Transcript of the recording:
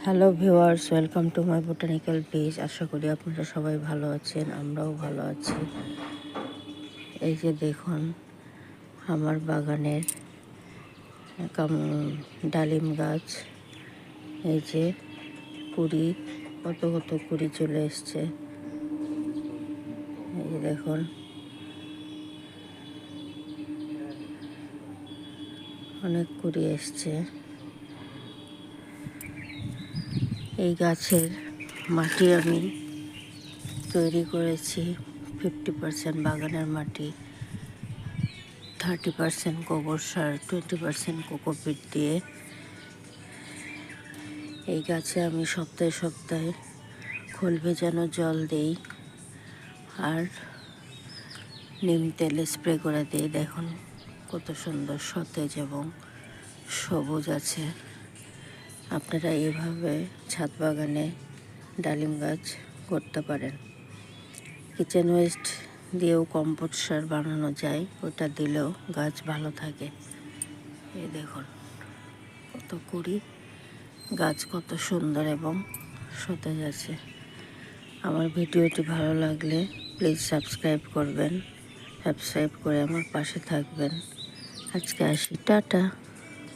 Hello viewers, welcome to my botanical page. আশা করি আপনারা সবাই ভালো আছেন, আমরাও ভালো আছি। এই যে দেখুন আমার বাগানের ডালিম গাছ, এই যে কুড়ি, কত কত কুড়ি চলে এসছে। এই যে দেখুন অনেক কুড়ি এসছে। এই গাছের মাটি আমি তৈরি করেছি 50% বাগানের মাটি, 30% গোবর সার, 20% কোকোপিট দিয়ে। এই গাছে আমি সপ্তাহে সপ্তাহে খোল ভেজানো জল দিই আর নিম তেলে স্প্রে করে দিই। দেখুন কত সুন্দর সতেজ এবং সবুজ আছে। আপনারা এইভাবে ছাদ বাগানে ডালিম গাছ করতে পারেন। কিচেন ওয়েস্ট দিয়েও কম্পোস্ট সার বানানো যায়, ওটা দিলেও গাছ ভালো থাকে। এই দেখুন কত কুড়ি, গাছ কত সুন্দর এবং সতেজ আছে। আমার ভিডিওটি ভালো লাগলে প্লিজ সাবস্ক্রাইব করবেন, সাবস্ক্রাইব করে আমার পাশে থাকবেন। আজকে আসি, টাটা।